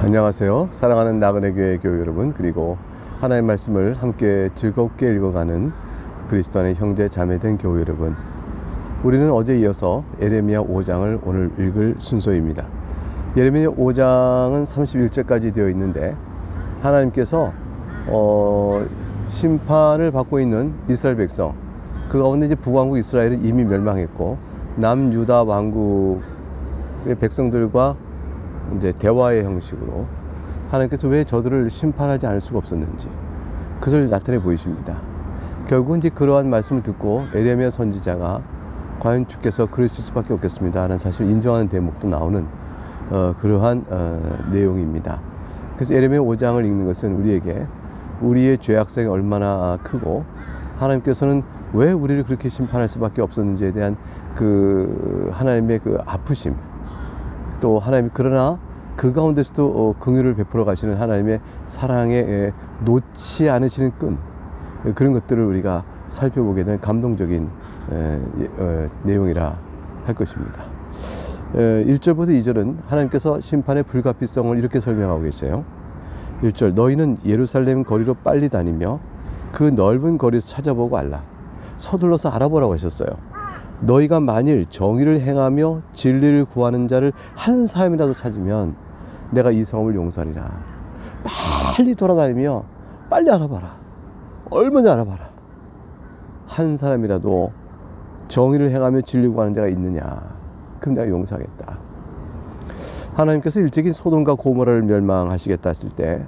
안녕하세요. 사랑하는 나그네 교회 교회 여러분, 그리고 하나님의 말씀을 함께 즐겁게 읽어가는 그리스도 안의 형제 자매된 교회 여러분, 우리는 어제 이어서 예레미야 5장을 오늘 읽을 순서입니다. 예레미야 5장은 31절까지 되어 있는데, 하나님께서 심판을 받고 있는 이스라엘 백성, 그 가운데 이제 북왕국 이스라엘은 이미 멸망했고 남유다 왕국의 백성들과 이제 대화의 형식으로 하나님께서 왜 저들을 심판하지 않을 수가 없었는지 그것을 나타내 보이십니다. 결국은 이제 그러한 말씀을 듣고 예레미야 선지자가 과연 주께서 그러실 수밖에 없겠습니다 하는 사실을 인정하는 대목도 나오는 그러한 내용입니다. 그래서 예레미야 5장을 읽는 것은 우리에게 우리의 죄악성이 얼마나 크고 하나님께서는 왜 우리를 그렇게 심판할 수밖에 없었는지에 대한 그 하나님의 그 아프심, 또 하나님이 그러나 그 가운데서도 긍휼을 베풀어 가시는 하나님의 사랑에 놓지 않으시는 끈, 그런 것들을 우리가 살펴보게 되는 감동적인 내용이라 할 것입니다. 1절부터 2절은 하나님께서 심판의 불가피성을 이렇게 설명하고 계세요. 1절, 너희는 예루살렘 거리로 빨리 다니며 그 넓은 거리에서 찾아보고 알라. 서둘러서 알아보라고 하셨어요. 너희가 만일 정의를 행하며 진리를 구하는 자를 한 사람이라도 찾으면 내가 이 성읍을 용서하리라. 빨리 돌아다니며 빨리 알아봐라. 얼마나 알아봐라. 한 사람이라도 정의를 행하며 진리를 구하는 자가 있느냐, 그럼 내가 용서하겠다. 하나님께서 일찍이 소돔과 고모라를 멸망하시겠다 했을 때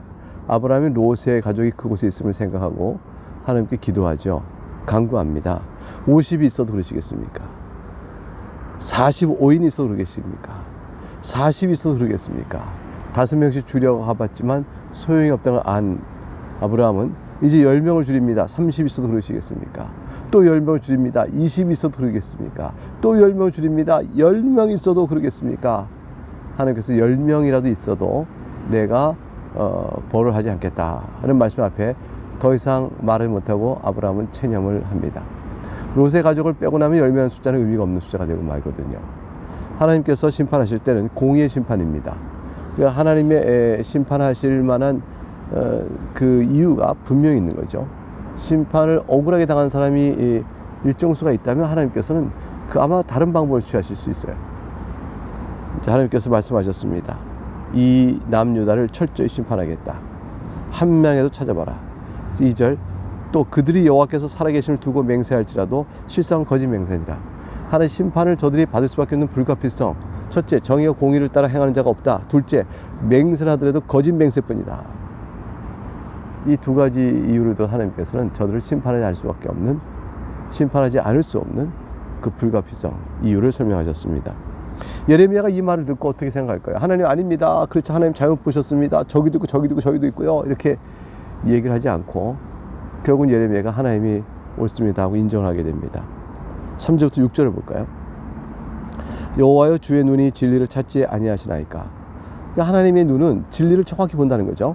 아브라함이 롯의 가족이 그곳에 있음을 생각하고 하나님께 기도하죠. 간구합니다. 50이 있어도 그러시겠습니까? 45인이 있어도 그러겠습니까? 40이 있어도 그러겠습니까? 5명씩 주려고 해봤지만 소용이 없다는 안 아브라함은 이제 10명을 줄입니다. 30 있어도 그러시겠습니까? 또 10명을 줄입니다. 20 있어도 그러겠습니까? 또 10명을 줄입니다. 10명 있어도 그러겠습니까? 하나님께서 10명이라도 있어도 내가 벌을 하지 않겠다 하는 말씀 앞에 더 이상 말을 못하고 아브라함은 체념을 합니다. 롯의 가족을 빼고 나면 10명의 숫자는 의미가 없는 숫자가 되고 말거든요. 하나님께서 심판하실 때는 공의의 심판입니다. 그러니까 하나님의 심판하실 만한 그 이유가 분명히 있는 거죠. 심판을 억울하게 당한 사람이 일정 수가 있다면 하나님께서는 그 아마 다른 방법을 취하실 수 있어요. 자, 하나님께서 말씀하셨습니다. 이 남유다를 철저히 심판하겠다. 한 명에도 찾아봐라. 2절, 또 그들이 여호와께서 살아계심을 두고 맹세할지라도 실상은 거짓 맹세니라. 하나님 심판을 저들이 받을 수밖에 없는 불가피성. 첫째, 정의와 공의를 따라 행하는 자가 없다. 둘째, 맹세를 하더라도 거짓 맹세뿐이다. 이 두 가지 이유를 들어 하나님께서는 저들을 심판하지 않을 수밖에 없는, 심판하지 않을 수 없는 그 불가피성 이유를 설명하셨습니다. 예레미야가 이 말을 듣고 어떻게 생각할까요? 하나님 아닙니다. 그렇지, 하나님 잘못 보셨습니다. 저기도 있고 저기도 있고 저기도 있고요. 이렇게 얘기를 하지 않고 결국은 예레미야가 하나님이 옳습니다 하고 인정을 하게 됩니다. 3절부터 6절을 볼까요? 여호와여, 주의 눈이 진리를 찾지 아니하시나이까. 그러니까 하나님의 눈은 진리를 정확히 본다는 거죠.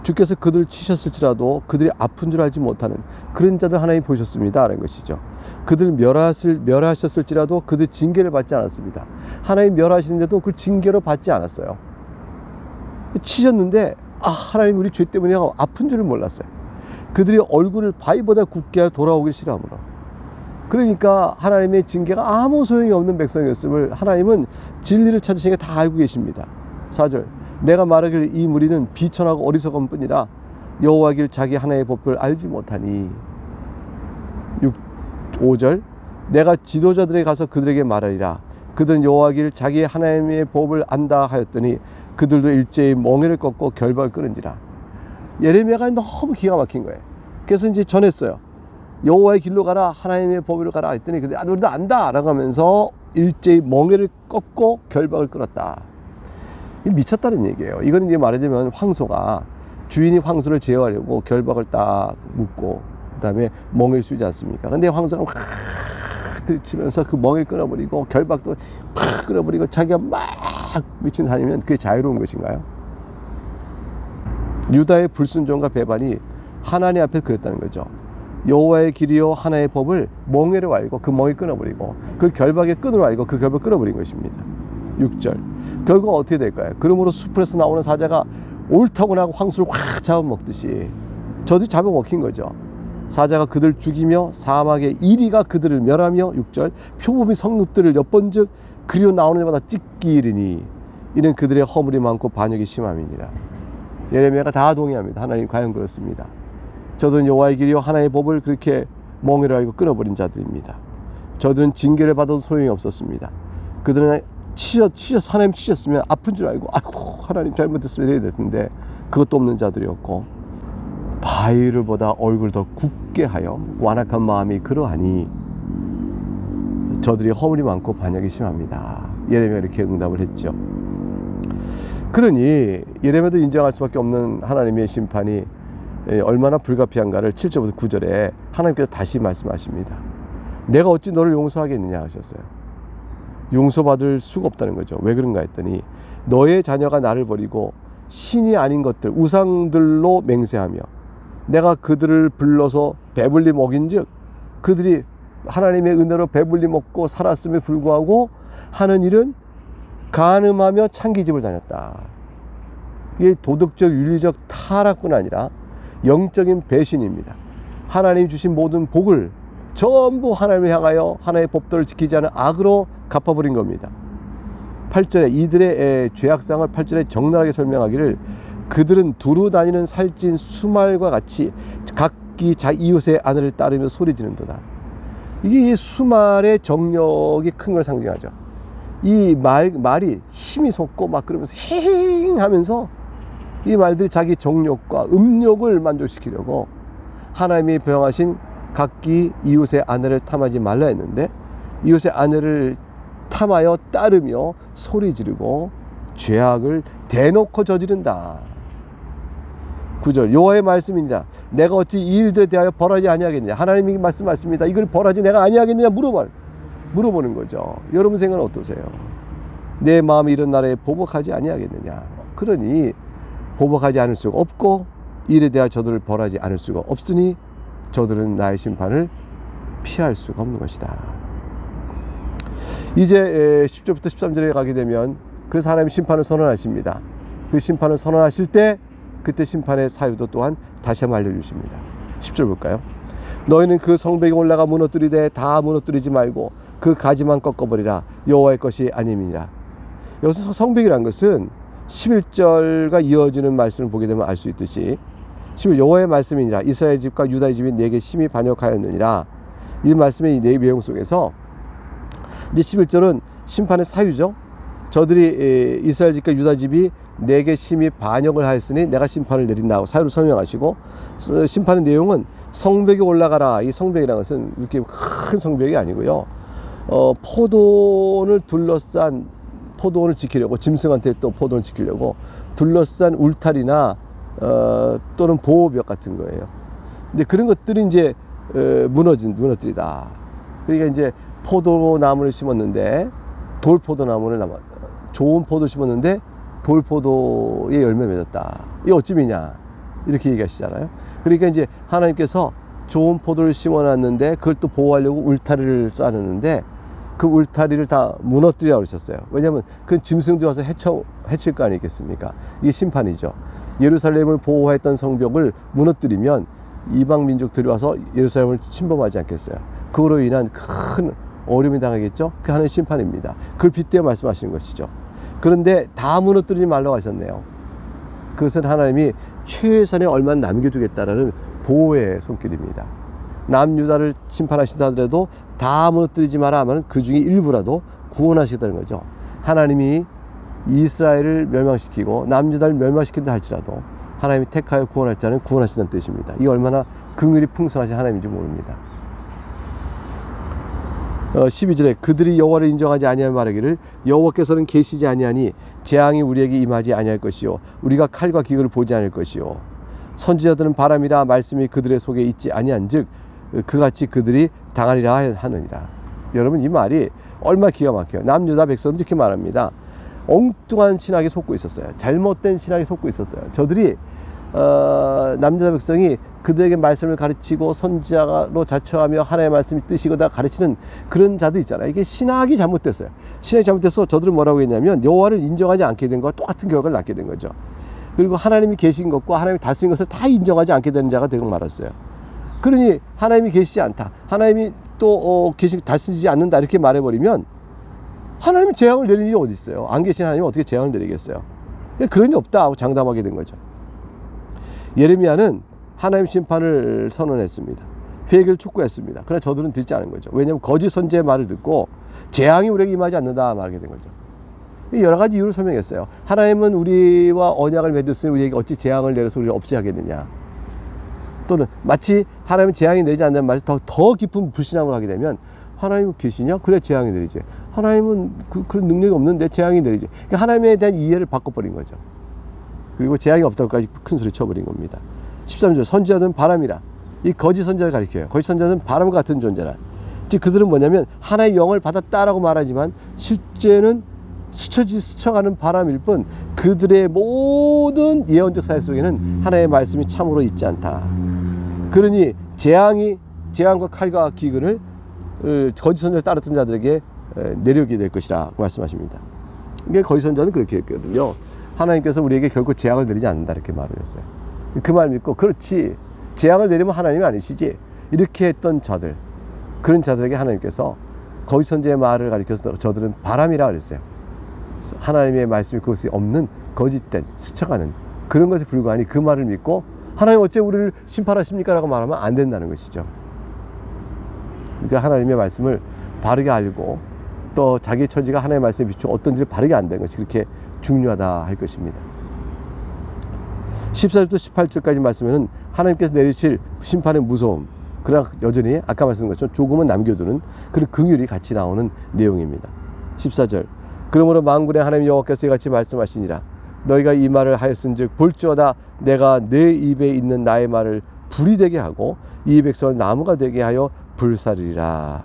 주께서 그들을 치셨을지라도 그들이 아픈 줄 알지 못하는 그런 자들 하나님이 보셨습니다 라는 것이죠. 그들 멸하셨을지라도 그들 징계를 받지 않았습니다. 하나님 멸하시는데도 그걸 징계로 받지 않았어요. 치셨는데 하나님 우리 죄 때문에 아픈 줄을 몰랐어요. 그들이 얼굴을 바위보다 굳게 하여 돌아오길 싫어하므로. 그러니까 하나님의 징계가 아무 소용이 없는 백성이었음을 하나님은 진리를 찾으시니까 다 알고 계십니다. 4절, 내가 말하길 이 무리는 비천하고 어리석은 뿐이라 여호와 길 자기 하나의 법을 알지 못하니. 5절, 내가 지도자들에게 가서 그들에게 말하리라. 그들은 여호와 길 자기 하나님의 법을 안다 하였더니 그들도 일제히 멍에를 꺾고 결박을 끊은지라. 예레미야가 너무 기가 막힌 거예요. 그래서 이제 전했어요. 여호와의 길로 가라, 하나님의 법으로 가라 했더니 그들이 우리도 안다 라고 하면서 일제히 멍에를 꺾고 결박을 끊었다. 미쳤다는 얘기예요. 이거는 이제 말하자면 황소가 주인이 황소를 제어하려고 결박을 딱 묶고 그 다음에 멍에를 쑤지 않습니까? 근데 황소가 막 들치면서 그 멍에를 끊어버리고 결박도 막 끊어버리고 자기가 막 미친 다니면 그게 자유로운 것인가요? 유다의 불순종과 배반이 하나님 앞에 그랬다는 거죠. 여호와의 길이요 하나의 법을 멍에로 알고 그 멍에 끊어버리고 그 결박의 끈으로 알고 그 결박을 끊어버린 것입니다. 6절. 결국 어떻게 될까요? 그러므로 숲에서 나오는 사자가 옳다고 나고 황소를 확 잡아먹듯이 저들이 잡아먹힌 거죠. 사자가 그들 죽이며 사막의 이리가 그들을 멸하며 6절 표범이 성읍들을 엿본즉 그리로 나오는 자마다 찢기 이르니 이는 그들의 허물이 많고 반역이 심함이니라. 예레미야가 다 동의합니다. 하나님 과연 그렇습니다. 저들은 여호와의 길이요 하나님의 법을 그렇게 멍에로 알고 끊어버린 자들입니다. 저들은 징계를 받아도 소용이 없었습니다. 그들은 하나님 치셨으면 아픈 줄 알고 아이고 하나님 잘못했으면 이래야 될 텐데 그것도 없는 자들이었고 바위를 보다 얼굴을 더 굳게 하여 완악한 마음이 그러하니 저들이 허물이 많고 반역이 심합니다. 예레미야가 이렇게 응답을 했죠. 그러니 예레미야도 인정할 수밖에 없는 하나님의 심판이 얼마나 불가피한가를 7절부터 9절에 하나님께서 다시 말씀하십니다. 내가 어찌 너를 용서하겠느냐 하셨어요. 용서받을 수가 없다는 거죠. 왜 그런가 했더니 너의 자녀가 나를 버리고 신이 아닌 것들 우상들로 맹세하며 내가 그들을 불러서 배불리 먹인즉 그들이 하나님의 은혜로 배불리 먹고 살았음에 불구하고 하는 일은 간음하며 창기집을 다녔다. 이게 도덕적 윤리적 타락뿐 아니라 영적인 배신입니다. 하나님 주신 모든 복을 전부 하나님을 향하여 하나님의 법도를 지키지 않은 악으로 갚아버린 겁니다. 8절에 이들의 죄악상을 8절에 적나라하게 설명하기를 그들은 두루 다니는 살찐 수말과 같이 각기 자기 이웃의 아내를 따르며 소리 지른도다. 이게 수말의 정력이 큰 걸 상징하죠. 이 말이 힘이 솟고 막 그러면서 힝 하면서 이 말들이 자기 정욕과 음욕을 만족시키려고 하나님이 명하신 각기 이웃의 아내를 탐하지 말라 했는데 이웃의 아내를 탐하여 따르며 소리 지르고 죄악을 대놓고 저지른다. 9절 여호와의 말씀이니라 내가 어찌 이 일들에 대하여 벌하지 아니하겠느냐. 하나님이 말씀하십니다. 이걸 벌하지 내가 아니하겠느냐 물어보는 거죠. 여러분 생각은 어떠세요? 내 마음이 이런 나라에 보복하지 아니하겠느냐. 그러니 보복하지 않을 수가 없고 일에 대하여 저들을 벌하지 않을 수가 없으니 저들은 나의 심판을 피할 수가 없는 것이다. 이제 10절부터 13절에 가게 되면 그래서 하나님 심판을 선언하십니다. 그 심판을 선언하실 때 그때 심판의 사유도 또한 다시 한번 알려주십니다. 10절 볼까요? 너희는 그 성벽에 올라가 무너뜨리되 다 무너뜨리지 말고 그 가지만 꺾어버리라. 여호와의 것이 아님이니라. 여기서 성벽이란 것은 11절과 이어지는 말씀을 보게 되면 알 수 있듯이 11 여호와의 말씀이니라. 이스라엘 집과 유다의 집이 내게 심히 반역하였느니라. 이 말씀의 이 내용 속에서 이제 11절은 심판의 사유죠. 저들이 이스라엘 집과 유다 집이 내게 심히 반역을 하였으니 내가 심판을 내린다고 사유를 설명하시고 심판의 내용은 성벽에 올라가라. 이 성벽이라는 것은 이렇게 큰 성벽이 아니고요. 포도원을 둘러싼 포도원을 지키려고 짐승한테 또 포도원을 지키려고 둘러싼 울타리나 또는 보호벽 같은 거예요. 근데 그런 것들이 이제 무너뜨리다. 그러니까 이제 포도나무를 심었는데 돌포도나무를 좋은 포도 심었는데 돌포도에 열매 맺었다. 이게 어찌미냐 이렇게 얘기하시잖아요. 그러니까 이제 하나님께서 좋은 포도를 심어놨는데 그걸 또 보호하려고 울타리를 쌓았는데 그 울타리를 다 무너뜨리라고 그러셨어요. 왜냐하면 그 짐승들이 와서 해칠 거 아니겠습니까? 이게 심판이죠. 예루살렘을 보호했던 성벽을 무너뜨리면 이방 민족들이 와서 예루살렘을 침범하지 않겠어요. 그로 인한 큰 어려움이 당하겠죠. 그 하나의 심판입니다. 그걸 빗대어 말씀하시는 것이죠. 그런데 다 무너뜨리지 말라고 하셨네요. 그것은 하나님이 최선의 얼마나 남겨두겠다라는 보호의 손길입니다. 남유다를 심판하신다 하더라도 다 무너뜨리지 마라 하면 그 중에 일부라도 구원하시겠다는 거죠. 하나님이 이스라엘을 멸망시키고 남유다를 멸망시킨다 할지라도 하나님이 택하여 구원할 자는 구원하신다는 뜻입니다. 이게 얼마나 긍휼이 풍성하신 하나님인지 모릅니다. 12절에 그들이 여호와를 인정하지 아니하며 말하기를 여호와께서는 계시지 아니하니 재앙이 우리에게 임하지 아니할 것이요 우리가 칼과 기근을 보지 않을 것이요 선지자들은 바람이라 말씀이 그들의 속에 있지 아니한즉 그같이 그들이 당하리라 하느니라. 여러분 이 말이 얼마나 기가 막혀요. 남유다 백성은 이렇게 말합니다. 엉뚱한 신학에 속고 있었어요. 잘못된 신학에 속고 있었어요. 저들이 남유다 백성이 그들에게 말씀을 가르치고 선지자로 자처하며 하나님의 말씀이 뜻이거다 가르치는 그런 자들 있잖아요. 이게 신학이 잘못됐어요. 신학이 잘못돼서 저들은 뭐라고 했냐면 여호와를 인정하지 않게 된 것과 똑같은 결과를 낳게 된 거죠. 그리고 하나님이 계신 것과 하나님이 다스린 것을 다 인정하지 않게 되는 자가 되고 말았어요. 그러니 하나님이 계시지 않다, 하나님이 또 다스리지 않는다 이렇게 말해버리면 하나님이 재앙을 내리는 일이 어디 있어요? 안 계신 하나님이 어떻게 재앙을 내리겠어요? 그런 일 없다 하고 장담하게 된 거죠. 예레미야는 하나님 심판을 선언했습니다. 회개를 촉구했습니다. 그러나 저들은 듣지 않은 거죠. 왜냐하면 거짓 선지의 말을 듣고 재앙이 우리에게 임하지 않는다 말하게 된 거죠. 여러 가지 이유를 설명했어요. 하나님은 우리와 언약을 맺었으니 우리에게 어찌 재앙을 내려서 우리를 없이 하겠느냐. 또는 마치 하나님은 재앙이 내지 않는 말을 더 깊은 불신앙을 하게 되면 하나님은 계시냐? 그래 재앙이 내리지. 하나님은 그런 능력이 없는데 재앙이 내리지. 그러니까 하나님에 대한 이해를 바꿔버린 거죠. 그리고 재앙이 없다고까지 큰 소리 쳐버린 겁니다. 13절 선지자들은 바람이라. 이 거짓 선지자를 가리켜요. 거짓 선지자는 바람 같은 존재라. 즉 그들은 뭐냐면 하나의 영을 받았다라고 말하지만 실제는 스쳐가는 바람일 뿐 그들의 모든 예언적 사역 속에는 하나의 말씀이 참으로 있지 않다. 그러니 재앙과 칼과 기근을 거짓 선지자를 따랐던 자들에게 내려오게 될 것이라 말씀하십니다. 이게 거짓 선지자는 그렇게 했거든요. 하나님께서 우리에게 결코 재앙을 내리지 않는다 이렇게 말을 했어요. 그 말 믿고 그렇지 재앙을 내리면 하나님이 아니시지 이렇게 했던 자들, 그런 자들에게 하나님께서 거짓 선지자의 말을 가리켜서 저들은 바람이라 그랬어요. 하나님의 말씀이 그것이 없는 거짓된 스쳐가는 그런 것에 불과하니 그 말을 믿고 하나님 어째 우리를 심판하십니까? 라고 말하면 안 된다는 것이죠. 그러니까 하나님의 말씀을 바르게 알고 또 자기 처지가 하나님의 말씀에 비추어 어떤지를 바르게 안다는 것이 그렇게 중요하다 할 것입니다. 14절부터 18절까지 말씀에는 하나님께서 내리실 심판의 무서움, 그러나 여전히 아까 말씀드린 것처럼 조금은 남겨두는 그런 긍휼이 같이 나오는 내용입니다. 14절 그러므로 만군의 하나님 여호와께서 이같이 말씀하시니라 너희가 이 말을 하였은즉 볼지어다 내가 내 입에 있는 나의 말을 불이 되게 하고 이 백성을 나무가 되게 하여 불사르리라.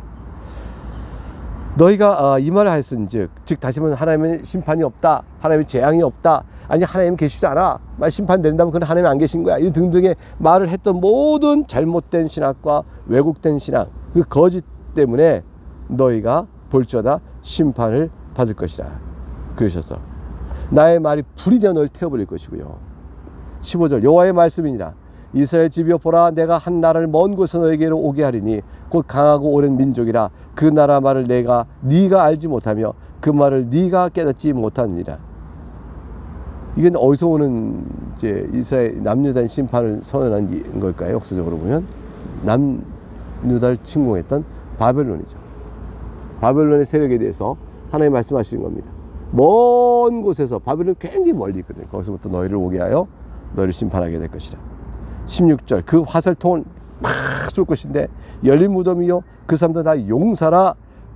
너희가 이 말을 하였은즉 즉 다시 말하면 하나님의 심판이 없다, 하나님의 재앙이 없다, 아니 하나님 계시지도 않아, 심판 내린다면 그건 하나님이 안 계신 거야, 이 등등의 말을 했던 모든 잘못된 신학과 왜곡된 신앙, 그 거짓 때문에 너희가 볼지어다 심판을 받을 것이라 그러셔서 나의 말이 불이 되어 너를 태워버릴 것이고요. 15절 여호와의 말씀이니라 이스라엘 집이여 보라 내가 한 나라를 먼 곳에서 너에게로 오게 하리니 곧 강하고 오랜 민족이라 그 나라 말을 네가 알지 못하며 그 말을 네가 깨닫지 못하느니라. 이게 어디서 오는 이제 이스라엘 남유다의 심판을 선언한 걸까요? 역사적으로 보면 남유다를 침공했던 바벨론이죠. 바벨론의 세력에 대해서 하나님 말씀하시는 겁니다. 먼 곳에서 바벨론이 굉장히 멀리 있거든요. 거기서부터 너희를 오게 하여 너희를 심판하게 될 것이라. 16절 그 화살통을 막 쏠 것인데 열린 무덤이요 그 사람들 다 용사라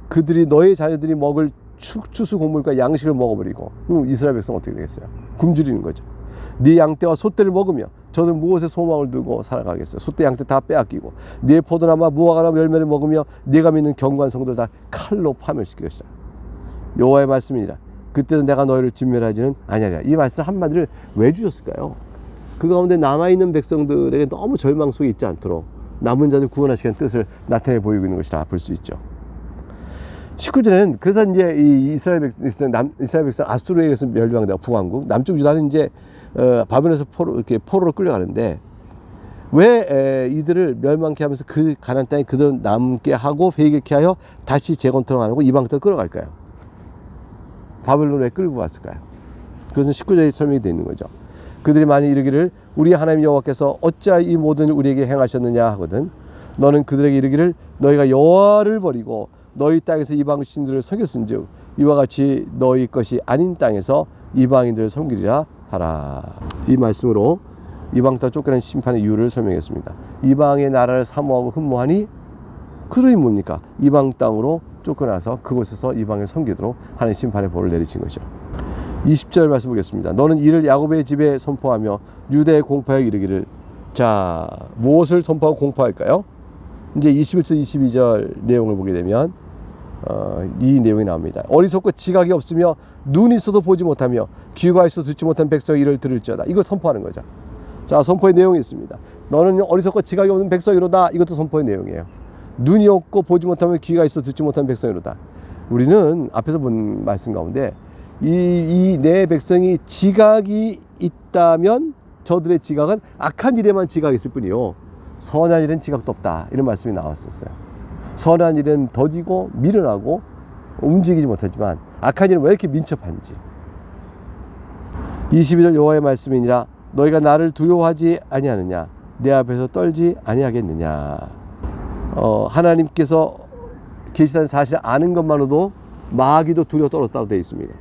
그들이 너희 자녀들이 먹을 추수 곡물과 양식을 먹어버리고 그럼 이스라엘 백성 어떻게 되겠어요? 굶주리는 거죠. 네 양떼와 소떼를 먹으며 저들 무엇에 소망을 두고 살아가겠어요? 소떼 양떼 다 빼앗기고 네 포도나무와 무화과나무 열매를 먹으며 네가 믿는 경관 성도들 다 칼로 파멸시킬 것이라. 여호와의 말씀이니라 그때도 내가 너희를 진멸하지는 아니하리라. 이 말씀 한마디를 왜 주셨을까요? 그 가운데 남아있는 백성들에게 너무 절망 속에 있지 않도록 남은 자들 구원하시는 뜻을 나타내 보이고 있는 것이라 볼 수 있죠. 19절에는 그래서 이제 이 이스라엘 백성 아수르에 의해서 멸망되고 북왕국 남쪽 유다는 이제 바벨론에서 포로로 끌려가는데 왜 이들을 멸망케 하면서 그 가나안 땅에 그들을 남게 하고 회개케 하여 다시 재건토록 안 하고 이방 땅으로 끌어갈까요? 바벨론에 끌고 갔을까요? 그것은 19절에 설명이 되어 있는 거죠. 그들이 많이 이르기를 우리 하나님 여호와께서 어찌하여 이 모든 일을 우리에게 행하셨느냐 하거든 너는 그들에게 이르기를 너희가 여호와를 버리고 너희 땅에서 이방 신들을 섬겼은즉 이와 같이 너희 것이 아닌 땅에서 이방인들을 섬기리라 하라. 이 말씀으로 이방 땅 쫓겨난 심판의 이유를 설명했습니다. 이방의 나라를 사모하고 흠모하니 그들이 뭡니까? 이방 땅으로 쫓겨나서 그곳에서 이방을 섬기도록 하는 심판의 벌을 내리신 거죠. 20절 말씀 보겠습니다. 너는 이를 야곱의 집에 선포하며 유대에 공포하여 이르기를. 자, 무엇을 선포하고 공포할까요? 이제 21절 22절 내용을 보게 되면 이 내용이 나옵니다. 어리석고 지각이 없으며 눈이 있어도 보지 못하며 귀가 있어도 듣지 못한 백성이 이를 들을지어다. 이걸 선포하는 거죠. 자, 선포의 내용이 있습니다. 너는 어리석고 지각이 없는 백성이로다. 이것도 선포의 내용이에요. 눈이 없고 보지 못하면 귀가 있어 듣지 못하는 백성이로다. 우리는 앞에서 본 말씀 가운데 이 내 백성이 지각이 있다면 저들의 지각은 악한 일에만 지각이 있을 뿐이요, 선한 일은 지각도 없다. 이런 말씀이 나왔었어요. 선한 일은 더디고 미련하고 움직이지 못하지만 악한 일은 왜 이렇게 민첩한지. 22절 여호와의 말씀이니라. 너희가 나를 두려워하지 아니하느냐, 내 앞에서 떨지 아니하겠느냐. 하나님께서 계시다는 사실을 아는 것만으로도 마귀도 두려워 떨었다고 되어 있습니다.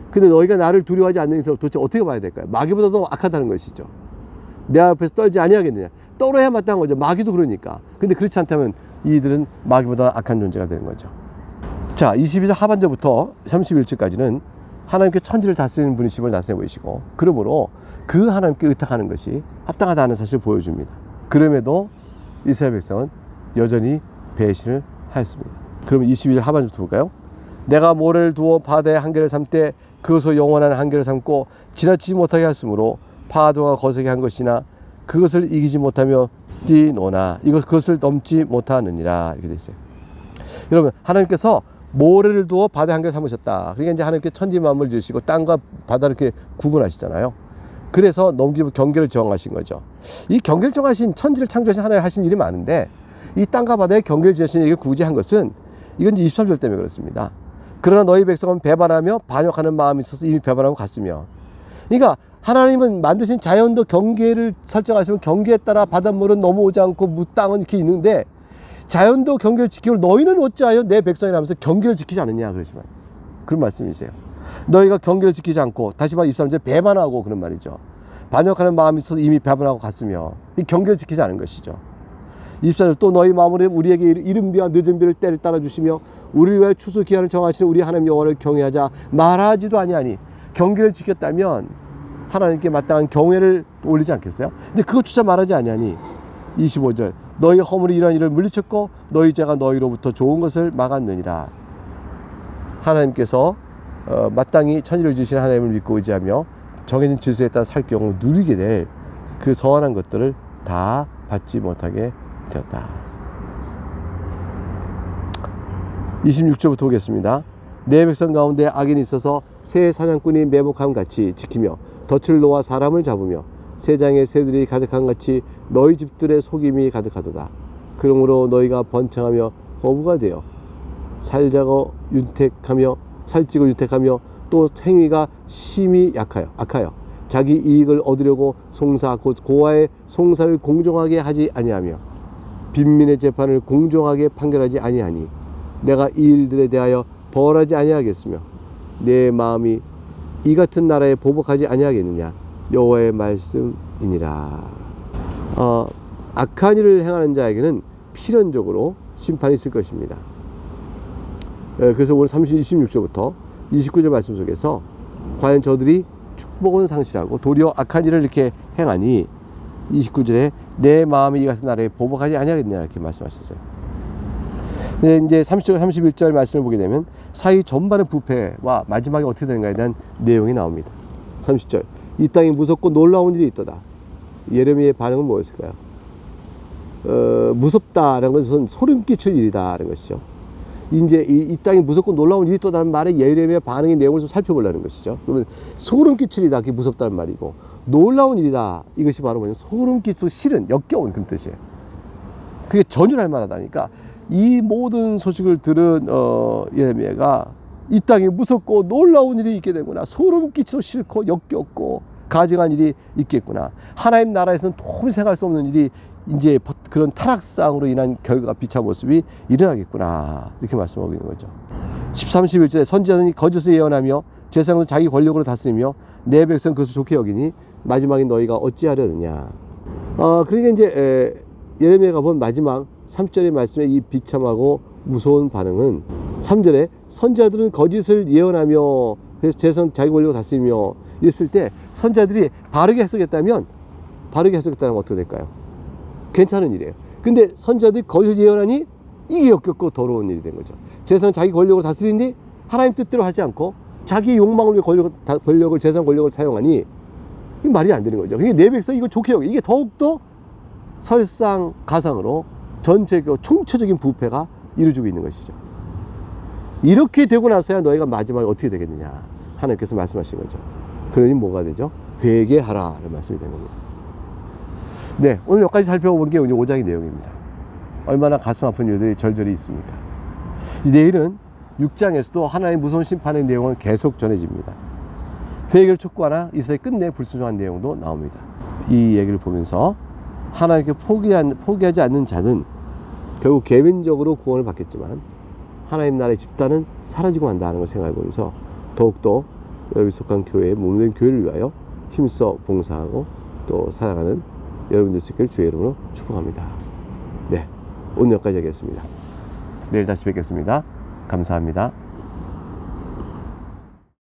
근데 너희가 나를 두려워하지 않는 것을 도대체 어떻게 봐야 될까요? 마귀보다도 악하다는 것이죠. 내 앞에서 떨지 아니하겠느냐. 떨어야 마땅한 거죠. 마귀도 그러니까. 근데 그렇지 않다면 이들은 마귀보다 악한 존재가 되는 거죠. 자, 22절 하반절부터 31절까지는 하나님께 천지를 다스리는 분이심을 나타내 보이시고, 그러므로 그 하나님께 의탁하는 것이 합당하다는 사실을 보여줍니다. 그럼에도 이스라엘 백성은 여전히 배신을 하였습니다. 그러면 22절 하반절부터 볼까요? 내가 모래를 두어 바다의 한계를 삼되 그것을 영원한 한계를 삼고 지나치지 못하게 하였으므로 파도가 거세게 한 것이나 그것을 이기지 못하며 뛰노나 그것을 넘지 못하느니라. 이렇게 되어 있어요. 여러분, 하나님께서 모래를 두어 바다의 한계를 삼으셨다. 그러니까 이제 하나님께 천지 만물을 지으시고 땅과 바다를 이렇게 구분하시잖아요. 그래서 넘기고 경계를 정하신 거죠. 이 경계를 정하신, 천지를 창조하신 하나님 하신 일이 많은데 이 땅과 바다의 경계를 지으신 얘기를 굳이 한 것은 이건 이제 23절 때문에 그렇습니다. 그러나 너희 백성은 배반하며 반역하는 마음이 있어서 이미 배반하고 갔으며. 그러니까 하나님은 만드신 자연도 경계를 설정하시면 경계에 따라 바닷물은 넘어오지 않고 땅은 이렇게 있는데, 자연도 경계를 지키고 너희는 어찌하여 내 백성이라 하면서 경계를 지키지 않느냐 그러시면, 그런 말씀이세요. 너희가 경계를 지키지 않고, 다시 말해 23절 배반하고, 그런 말이죠. 반역하는 마음이 있어서 이미 배반하고 갔으며, 이 경계를 지키지 않은 것이죠. 24절 또 너희 마음으로 우리에게 이른 비와 늦은 비를 때를 따라 주시며 우리를 위하여 추수 기한을 정하시는 우리 하나님 여호와를 경외하자 말하지도 아니하니. 경계를 지켰다면 하나님께 마땅한 경외를 올리지 않겠어요? 근데 그것조차 말하지 아니하니. 25절 너희 허물이 이러한 일을 물리쳤고 너희 죄가 너희로부터 좋은 것을 막았느니라. 하나님께서 마땅히 천지를 지으신 하나님을 믿고 의지하며 정해진 질서에 따라 살 경우 누리게 될 그 선한 것들을 다 받지 못하게 되었다. 26절부터 보겠습니다. 내 백성 가운데 악인이 있어서 새 사냥꾼이 매복함 같이 지키며 덫을 놓아 사람을 잡으며 새장에 새들이 가득한 같이 너희 집들의 속임이 가득하도다. 그러므로 너희가 번창하며 거부가 되어 살찌고 윤택하며 또 행위가 심히 악하여 자기 이익을 얻으려고 송사 곧 고아의 송사를 공정하게 하지 아니하며 빈민의 재판을 공정하게 판결하지 아니하니 내가 이 일들에 대하여 벌하지 아니하겠으며 내 마음이 이 같은 나라에 보복하지 아니하겠느냐. 여호와의 말씀이니라. 악한 일을 행하는 자에게는 필연적으로 심판이 있을 것입니다. 그래서 오늘 26절부터 29절 말씀 속에서 과연 저들이 축복은 상실하고 도리어 악한 일을 이렇게 행하니 29절에 내 마음이 이 같은 나라에 보복하지 아니하겠느냐 이렇게 말씀하셨어요. 네, 이제 30절 31절 말씀을 보게 되면 사이 전반의 부패와 마지막에 어떻게 되는가에 대한 내용이 나옵니다. 30절 이 땅이 무섭고 놀라운 일이 있도다. 예레미야의 반응은 뭐였을까요? 무섭다라는 것은 소름 끼칠 일이다라는 것이죠. 이제 이 땅이 무섭고 놀라운 일이 있다는 말에 예레미야 반응의 내용을 좀 살펴보려는 것이죠. 그러면 소름 끼칠 일이다, 그게 무섭다는 말이고, 놀라운 일이다, 이것이 바로 뭐냐, 소름 끼치고 싫은, 역겨운 그런 뜻이에요. 그게 전율할 만하다니까. 이 모든 소식을 들은 예레미야가 이 땅에 무섭고 놀라운 일이 있게 되구나, 소름 끼치고 싫고 역겹고 가증한 일이 있겠구나, 하나님 나라에서는 도무지 생각할 수 없는 일이 이제 그런 타락상으로 인한 결과 비참한 모습이 일어나겠구나, 이렇게 말씀하고 있는 거죠. 13, 11절에 선지자는 거짓을 예언하며 재상은 자기 권력으로 다스리며 내 백성 그것을 좋게 여기니 마지막에 너희가 어찌하려느냐. 그러니까 이제 예레미야가 본 마지막 3절의 말씀의 이 비참하고 무서운 반응은 3절에 선지자들은 거짓을 예언하며 그래서 재상 자기 권력으로 다스리며 이랬을 때 선지자들이 바르게 해석했다면 어떻게 될까요? 괜찮은 일이에요. 근데 선지자들이 거짓을 예언하니 이게 역겹고 더러운 일이 된 거죠. 재상 자기 권력을 다스리니 하나님 뜻대로 하지 않고 자기 욕망을 위해 권력을 재상 권력을 사용하니 이게 말이 안 되는 거죠. 그게 내 백성 이걸 좋게 여기 이게 더욱더 설상가상으로 전체적으로 총체적인 부패가 이루어지고 있는 것이죠. 이렇게 되고 나서야 너희가 마지막에 어떻게 되겠느냐 하나님께서 말씀하신 거죠. 그러니 뭐가 되죠? 회개하라 라는 말씀이 되는 겁니다. 네, 오늘 여기까지 살펴본 게 오늘 5장의 내용입니다. 얼마나 가슴 아픈 일들이 절절히 있습니까? 내일은 6장에서도 하나님의 무서운 심판의 내용은 계속 전해집니다. 회개를 촉구하나 이스라엘이 끝내 불순종한 내용도 나옵니다. 이 얘기를 보면서 하나님께 포기하지 않는 자는 결국 개인적으로 구원을 받겠지만 하나님 나라의 집단은 사라지고 만다는 걸 생각해 보면서 더욱더 여러분이 속한 교회의 몸된 교회를 위하여 힘써 봉사하고 또 사랑하는 여러분들 수 있기를 주의 이름으로 축복합니다. 네, 오늘 여기까지 하겠습니다. 내일 다시 뵙겠습니다. 감사합니다.